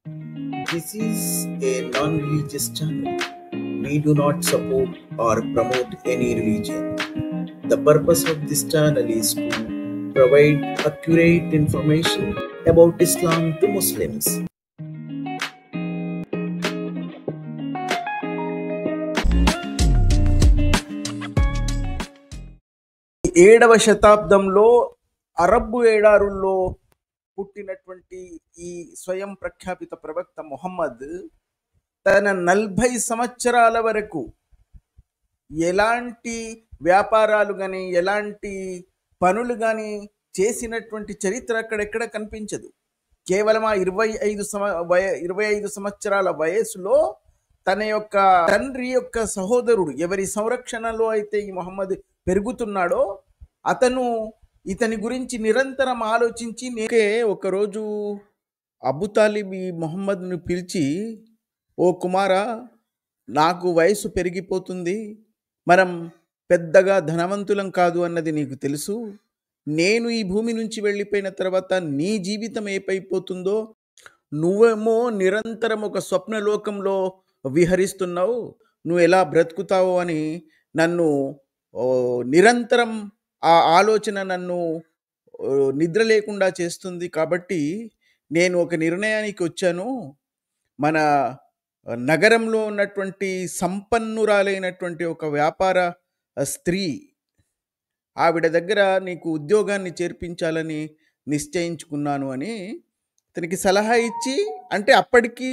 This is a non-religious channel. We do not support or promote any religion. The purpose of this channel is to provide accurate information about Islam to Muslims. ఏడవ శతాబ్దంలో అరబ్బు ఏడారుల్లో పుట్టినటువంటి ఈ స్వయం ప్రఖ్యాపిత ప్రవక్త ముహమ్మద్ తన 40 సంవత్సరాల వరకు ఎలాంటి వ్యాపారాలు కానీ ఎలాంటి పనులు కానీ చేసినటువంటి చరిత్ర అక్కడెక్కడ కనిపించదు. కేవలం ఆ 25 సంవత్సరాల వయసులో తన యొక్క తండ్రి యొక్క సహోదరుడు ఎవరి సంరక్షణలో అయితే ఈ ముహమ్మద్ పెరుగుతున్నాడో అతను ఇతని గురించి నిరంతరం ఆలోచించి ఒకరోజు అబూ తాలిబ్ ఈ ముహమ్మద్ను పిలిచి, ఓ కుమారా, నాకు వయసు పెరిగిపోతుంది, మనం పెద్దగా ధనవంతులం కాదు అన్నది నీకు తెలుసు. నేను ఈ భూమి నుంచి వెళ్ళిపోయిన తర్వాత నీ జీవితం ఏపైపోతుందో, నువ్వేమో నిరంతరం ఒక స్వప్నలోకంలో విహరిస్తున్నావు, నువ్వు ఎలా బ్రతుకుతావో అని నన్ను నిరంతరం ఆ ఆలోచన నన్ను నిద్ర లేకుండా చేస్తుంది. కాబట్టి నేను ఒక నిర్ణయానికి వచ్చాను. మన నగరంలో ఉన్నటువంటి సంపన్నురాలైనటువంటి ఒక వ్యాపార స్త్రీ, ఆవిడ దగ్గర నీకు ఉద్యోగాన్ని చేర్పించాలని నిశ్చయించుకున్నాను అని అతనికి సలహా ఇచ్చి, అంటే అప్పటికి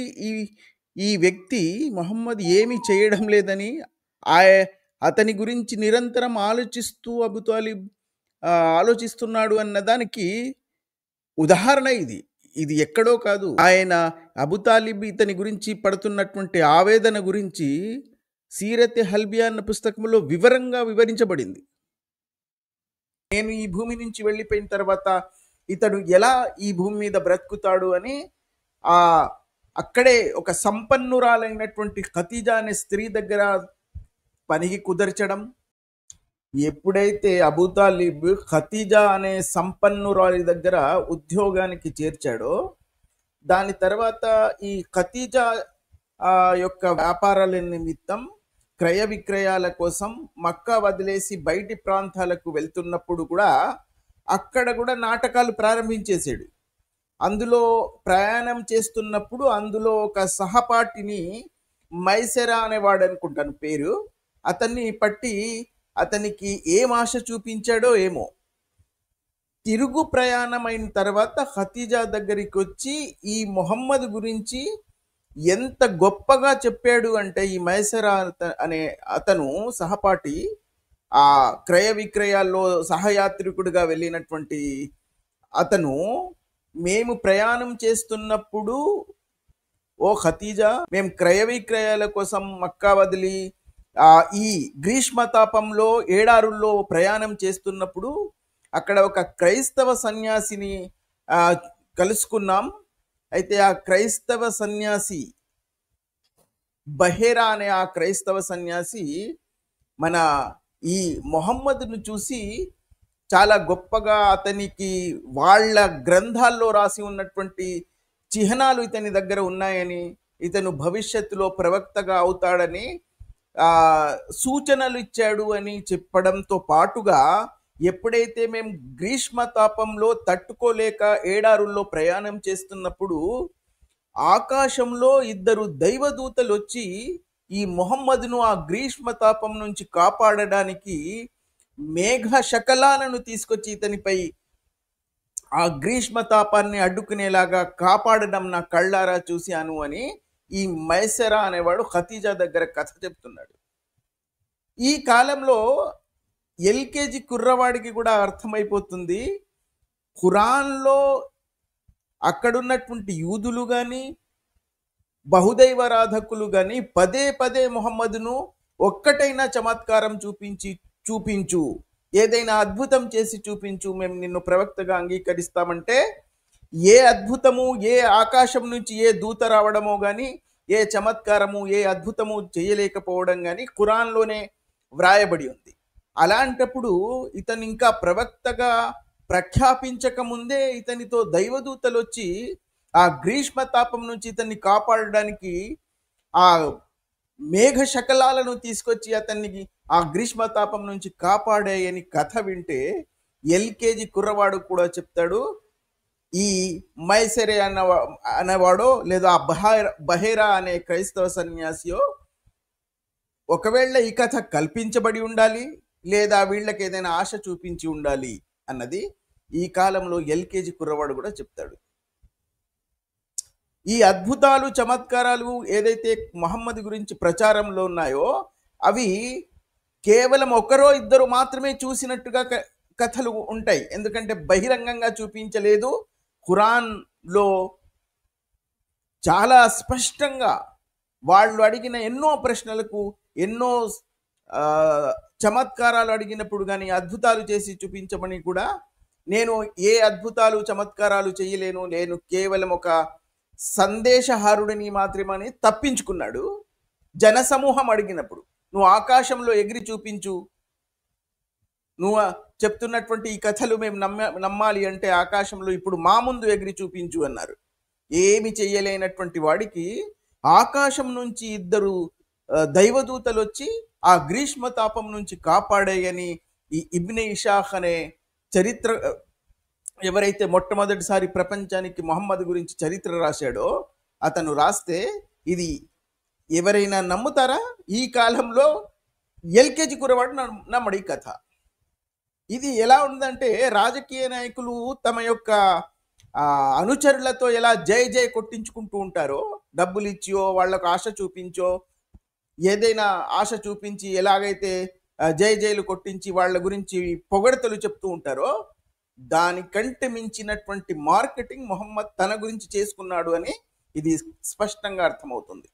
ఈ వ్యక్తి ముహమ్మద్ ఏమీ చేయడం లేదని అతని గురించి నిరంతరం ఆలోచిస్తూ అబూ తాలిబ్ ఆలోచిస్తున్నాడు అన్నదానికి ఉదాహరణ ఇది ఎక్కడో కాదు. ఆయన అబూ తాలిబ్ ఇతని గురించి పడుతున్నటువంటి ఆవేదన గురించి సీరత్ హల్బియా అన్న పుస్తకంలో వివరంగా వివరించబడింది. నేను ఈ భూమి నుంచి వెళ్ళిపోయిన తర్వాత ఇతడు ఎలా ఈ భూమి మీద బ్రతుకుతాడు అని అక్కడే ఒక సంపన్నురాలైనటువంటి ఖతీజా అనే స్త్రీ దగ్గర పనికి కుదర్చడం. ఎప్పుడైతే అబూ తాలిబ్ ఖతీజా అనే సంపన్నురాలి దగ్గర ఉద్యోగానికి చేర్చాడో, దాని తర్వాత ఈ ఖతీజా యొక్క వ్యాపారాల నిమిత్తం క్రయ విక్రయాల కోసం మక్కా వదిలేసి బయటి ప్రాంతాలకు వెళ్తున్నప్పుడు కూడా అక్కడ కూడా నాటకాలు ప్రారంభించేసాడు. అందులో ప్రయాణం చేస్తున్నప్పుడు అందులో ఒక సహపాఠిని మైసెరా అనేవాడు అనుకుంటాను పేరు, అతన్ని పట్టి అతనికి ఏం ఆశ చూపించాడో ఏమో. తిరుగు ప్రయాణం అయిన తర్వాత ఖతీజా దగ్గరికి వచ్చి ఈ ముహమ్మద్ గురించి ఎంత గొప్పగా చెప్పాడు అంటే, ఈ మైసెరా అనే అతను సహపాఠి, ఆ క్రయ విక్రయాల్లో సహయాత్రికుడిగా వెళ్ళినటువంటి అతను, మేము ప్రయాణం చేస్తున్నప్పుడు ఓ ఖతీజా, మేము క్రయ విక్రయాల కోసం మక్కా వదిలి ఈ గ్రీష్మతాపంలో ఏడారుల్లో ప్రయాణం చేస్తున్నప్పుడు అక్కడ ఒక క్రైస్తవ సన్యాసిని కలుసుకున్నాం. అయితే ఆ క్రైస్తవ సన్యాసి బహేరా అనే ఆ క్రైస్తవ సన్యాసి మన ఈ ముహమ్మద్ను చూసి చాలా గొప్పగా అతనికి వాళ్ళ గ్రంథాల్లో రాసి ఉన్నటువంటి చిహ్నాలు ఇతని దగ్గర ఉన్నాయని, ఇతను భవిష్యత్తులో ప్రవక్తగా అవుతాడని సూచనలు ఇచ్చాడు అని చెప్పడంతో పాటుగా, ఎప్పుడైతే మేము గ్రీష్మ తాపంలో తట్టుకోలేక ఏడారుల్లో ప్రయాణం చేస్తున్నప్పుడు ఆకాశంలో 2 దైవదూతలు వచ్చి ఈ ముహమ్మద్ను ఆ గ్రీష్మ తాపం నుంచి కాపాడడానికి మేఘ శకలాలను తీసుకొచ్చి ఇతనిపై ఆ గ్రీష్మ తాపాన్ని అడ్డుకునేలాగా కాపాడడం నా కళ్ళారా చూశాను అని ఈ మైసెరా అనేవాడు ఖతీజా దగ్గర కథ చెప్తున్నాడు. ఈ కాలంలో ఎల్కేజీ కుర్రవాడికి కూడా అర్థమైపోతుంది, ఖురాన్లో అక్కడున్నటువంటి యూదులు కానీ బహుదైవారాధకులు కానీ పదే పదే ముహమ్మద్ను ఒక్కటైనా చమత్కారం చూపించు, ఏదైనా అద్భుతం చేసి చూపించు, మేము నిన్ను ప్రవక్తగా అంగీకరిస్తామంటే ఏ అద్భుతము, ఏ ఆకాశం నుంచి ఏ దూత రావడమో కానీ, ఏ చమత్కారము, ఏ అద్భుతము చేయలేకపోవడం కానీ ఖురాన్లోనే వ్రాయబడి ఉంది. అలాంటప్పుడు ఇతను ఇంకా ప్రవక్తగా ప్రఖ్యాపించక ముందే ఇతనితో దైవదూతలు వచ్చి ఆ గ్రీష్మ తాపం నుంచి ఇతన్ని కాపాడడానికి ఆ మేఘ శకలాలను తీసుకొచ్చి అతన్ని ఆ గ్రీష్మ తాపం నుంచి కాపాడాయని కథ వింటే ఎల్కేజీ కుర్రవాడు కూడా చెప్తాడు, ఈ మైసెరే అనేవాడో లేదా బహేరా అనే క్రైస్తవ సన్యాసియో ఒకవేళ ఈ కథ కల్పించబడి ఉండాలి, లేదా వీళ్ళకి ఏదైనా ఆశ చూపించి ఉండాలి అన్నది ఈ కాలంలో ఎల్కేజీ కుర్రవాడు కూడా చెప్తాడు. ఈ అద్భుతాలు చమత్కారాలు ఏదైతే మహమ్మద్ గురించి ప్రచారంలో ఉన్నాయో అవి కేవలం ఒకరో ఇద్దరు మాత్రమే చూసినట్టుగా కథలు ఉంటాయి. ఎందుకంటే బహిరంగంగా చూపించలేదు. ఖురాన్లో చాలా స్పష్టంగా వాళ్ళు అడిగిన ఎన్నో ప్రశ్నలకు ఎన్నో చమత్కారాలు అడిగినప్పుడు కానీ అద్భుతాలు చేసి చూపించమని కూడా, నేను ఏ అద్భుతాలు చమత్కారాలు చేయలేను, నేను కేవలం ఒక సందేశహారుడిని మాత్రమని తప్పించుకున్నాడు. జనసమూహం అడిగినప్పుడు నువ్వు ఆకాశంలో ఎగిరి చూపించు, నువ్వు చెప్తున్నటువంటి ఈ కథలు మేము నమ్మాలి అంటే ఆకాశంలో ఇప్పుడు మా ముందు ఎగిరి చూపించు అన్నారు. ఏమి చెయ్యలేనటువంటి వాడికి ఆకాశం నుంచి ఇద్దరు దైవదూతలు వచ్చి ఆ గ్రీష్మ తాపం నుంచి కాపాడాయని ఈ ఇబ్నె ఇషాఖ్ అనే చరిత్ర ఎవరైతే మొట్టమొదటిసారి ప్రపంచానికి మొహమ్మద్ గురించి చరిత్ర రాశాడో అతను రాస్తే ఇది ఎవరైనా నమ్ముతారా? ఈ కాలంలో ఎల్కేజీ కురవాడు నమ్మడు ఈ కథ. ఇది ఎలా ఉందంటే రాజకీయ నాయకులు తమ యొక్క అనుచరులతో ఎలా జై జై కొట్టించుకుంటూ ఉంటారో, డబ్బులు ఇచ్చియో వాళ్ళకు ఆశ చూపించో ఏదైనా ఆశ చూపించి ఎలాగైతే జై జైలు కొట్టించి వాళ్ళ గురించి పొగడతలు చెప్తూ ఉంటారో దానికంటే మించినటువంటి మార్కెటింగ్ మొహమ్మద్ తన గురించి చేసుకున్నాడు అని ఇది స్పష్టంగా అర్థమవుతుంది.